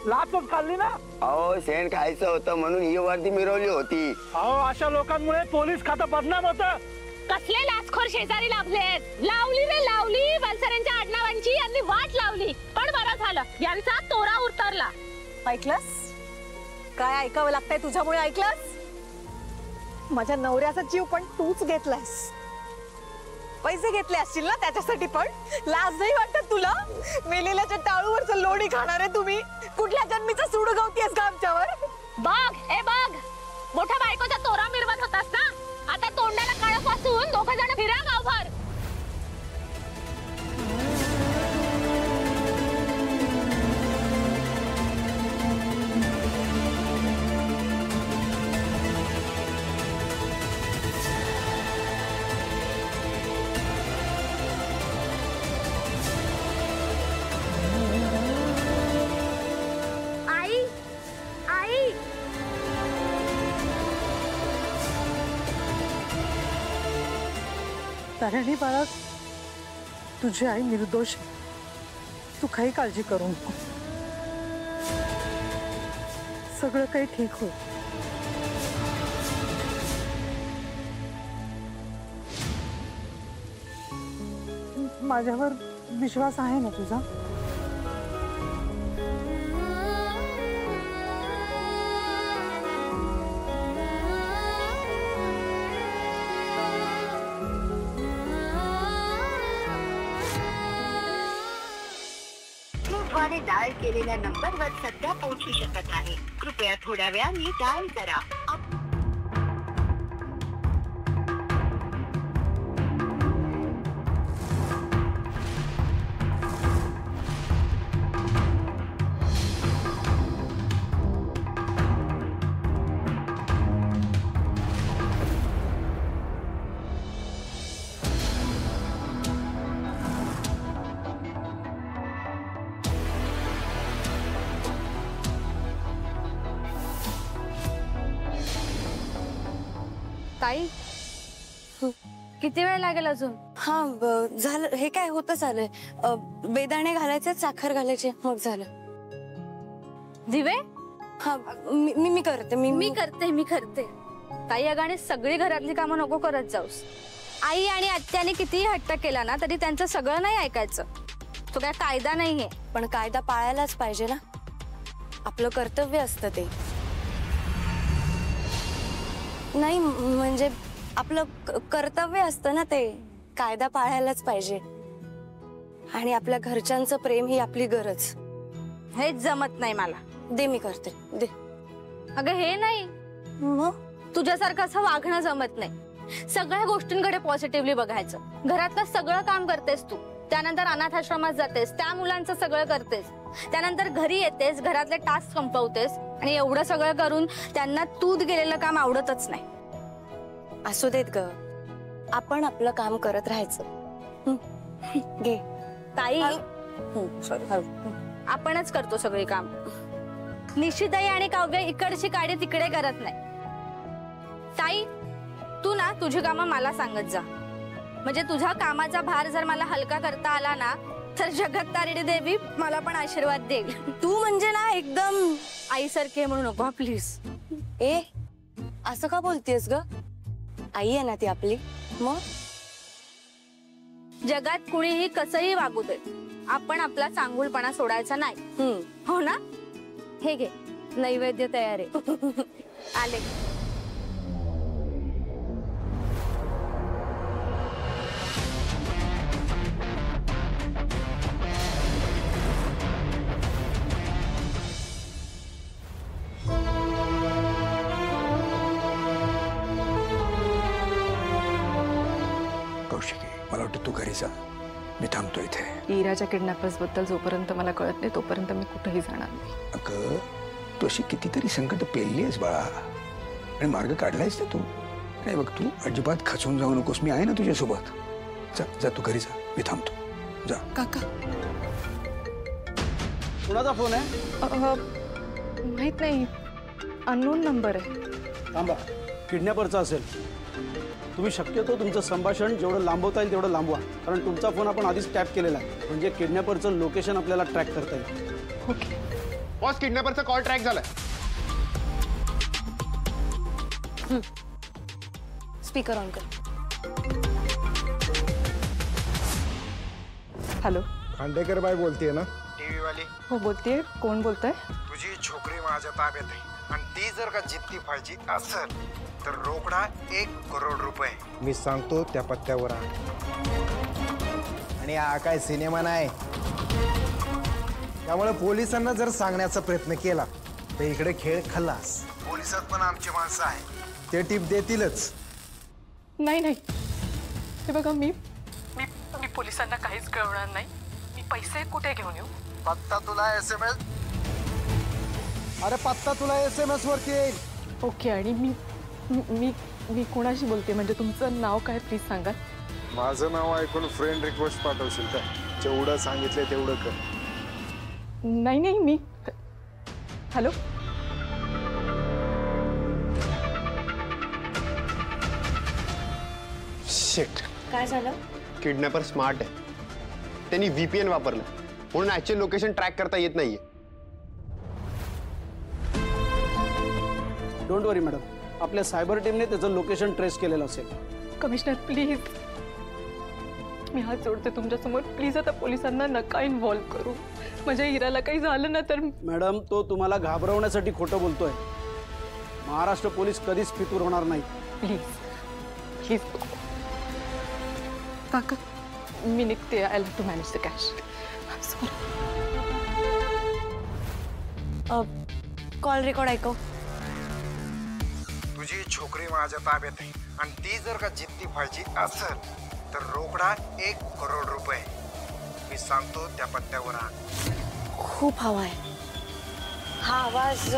लाचच खाल्ली ना? अहो शेण खायचं होतं म्हणून ही वर्दी मिरवली होती. अहो अशा लोकांमुळे पोलीस खातं बदनाम होतं. कसले लाचखोर शेजारी लागलेत. लावली रे लावली वलसऱ्यांच्या आडनावांची यांनी वाट लावली. पण बरं झालं यांचा तोरा उतरला. ऐकलंस काय ऐकावं लागतंय तुझ्यामुळे? ऐकलंस माझ्या नवऱ्याचा जीव पण तूच घेतलास. पैसे घेतले असतील ना त्याच्यासाठी पण लाज नाही वाटत तुला? मेलेल्याच्या टाळूवरचं लोणी खाणारे तुम्ही कुठल्या जन्मीचा सूड गवतीयस का आमच्यावर? बघ ए बघ मोठ्या बायकोचा तोरा मिरवत होतास ना. आता तोंडाला काळं फासून दोघं जण फिरा गावभर. आई आई तारणी बाळा तुझी आई निर्दोष. तू काही काळजी करू नको. सगळं काही ठीक होईल. माझ्यावर विश्वास आहे ना तुझा? द्वारे डायल केलेल्या नंबरवर सध्या पोहोचू शकत नाही. कृपया थोड्या वेळाने डायल करा. ताई किती वेळ लागेल अजून? हा झालं. हे काय होतं झालंय. बेदाणे घालायचे साखर घालायचे मग झालं. दिवे हा मी करते. मी करते. ताई अगाने सगळी घरातली कामं नको करत जाऊस. आई आणि आत्याने कितीही हट्ट केला ना तरी त्यांचं सगळं नाही ऐकायचं. तो काय कायदा नाहीये. पण कायदा पाळायलाच पाहिजे ना. आपलं कर्तव्य असतं ते. नाही म्हणजे आपलं कर्तव्य असतं ना ते. कायदा पाळायलाच पाहिजे. आणि आपल्या घरच्यांचं प्रेम ही आपली गरज. हेच जमत नाही मला. दे मी करते दे. अगं हे नाही मग तुझ्यासारखं असं वागणं जमत नाही. सगळ्या गोष्टींकडे पॉझिटिव्हली बघायचं. घरातलं सगळं काम करतेस तू. त्यानंतर अनाथ आश्रमात जातेस. त्या मुलांचं सगळं करतेस. त्यानंतर घरी येतेस. घरातले टास्क संपवतेस. आणि एवढं सगळं करून त्यांना तूच गेलेलं काम आवडतच नाही. असू देत ग. आपण आपलं काम करत राहायचं. घे ताई. आपणच करतो सगळी काम. निशिताई आणि काव्य इकडची काडी तिकडे करत नाही. ताई तू ना तुझी कामं मला सांगत जा. म्हणजे तुझ्या कामाचा भार जर मला हलका करता आला ना तर जगत्तारिणी देवी मला पण आशीर्वाद देईल. तू म्हणजे ना एकदम आईसारखे म्हणू नको प्लीज. ए असं का बोलतेस ग? आई आहे ना ती आपली. मग जगात कुणीही कसंही वागू दे आपण आपला चांगुलपणा सोडायचा नाही. हो ना? हे घे नैवेद्य तयार आहे. आले. मला वाटतं तू घरी जा. मी थांबतो इथे. इराच्या किडनॅपर्स बद्दल जोपर्यंत मला कळत नाही तोपर्यंत मी कुठेही जाणार नाही. अगं तू अशी कितीतरी संकट पेलली आहेस बाळा आणि मार्ग काढलायस ना तू. नाही बघ तू अजिबात खचून जाऊ नकोस. मी आहे ना तुझ्यासोबत. जा जा तू घरी जा. मी थांबतो. जा. काका कुणाचा फोन आहे? माहित नाही. अननोन नंबर आहे. थांबा. किडनॅपरचा असेल. तुम्ही शक्यतो तुमचं संभाषण जेवढं लांबवता येईल तेवढं लांबवा. कारण तुमचा फोन आपण आधीच टॅप केलेला आहे. म्हणजे किडनॅपरचं लोकेशन आपल्याला ट्रॅक करता येईल. ओके. बॉस किडनॅपरचा कॉल ट्रॅक झालाय. स्पीकर ऑन कर. हॅलो. खांडेकर बाई बोलतीये ना? टीव्ही वाली. हो बोलतेय. कोण बोलताय? तुझी छोकरी माझ्या ताब्यात आहे आणि ती जर का जिद्दी फायची असेल तर रोकडा 1 करोड रुपये. मी सांगतो त्या पत्त्यावर आण. आणि हा काय सिनेमा नाही, त्यामुळे पोलिसांना जर सांगण्याचा प्रयत्न केला तर इकडे खेळ खल्लास. पोलिसात पण आमची माणसं आहे, ते टिप देतीलच. नाही नाही, हे बघा मी मी मी पोलिसांना काहीच कळवणार नाही. मी पैसे कुठे घेऊन येऊ? पत्ता तुला SMS. अरे पत्ता तुला SMS वरती येईल. ओके. आणि मी मी मी कोणाशी बोलते? म्हणजे तुमचं नाव काय प्लीज सांगा. माझं नाव ऐकून फ्रेंड रिक्वेस्ट पाठवशील का? जेवढं सांगितलंय तेवढं कर. नाही नाही मी. हॅलो. शिट. काय झालं? किडनॅपर स्मार्ट आहे. त्यांनी VPN वापरलं म्हणून ऍक्च्युअल लोकेशन ट्रॅक करता येत नाहीये. डोंट वरी मॅडम, आपल्या सायबर टीमने त्याचं लोकेशन ट्रेस केलेलं असेल. कमिशनर प्लीज, मी हात जोडते तुमच्यासमोर. प्लीज आता पोलिसांना नका इन्व्हॉल्व करू. माझ्या हिराला काही झालं ना तर. मॅडम, तो तुम्हाला घाबरवण्यासाठी खोटं बोलतोय. महाराष्ट्र पोलीस कधीच फितूर होणार नाही. प्लीज प्लीज काका, मी निघते. I have to manage the cash. Call record ऐकव. तुझी छोकरी माझ्या ताब्यात आहे आणि ती जर का जिद्दी फायची असेल तर रोकडा 1 करोड रुपये. मी सांगतो त्या पत्त्यावर आण. खूप हवा आहे. हा आवाज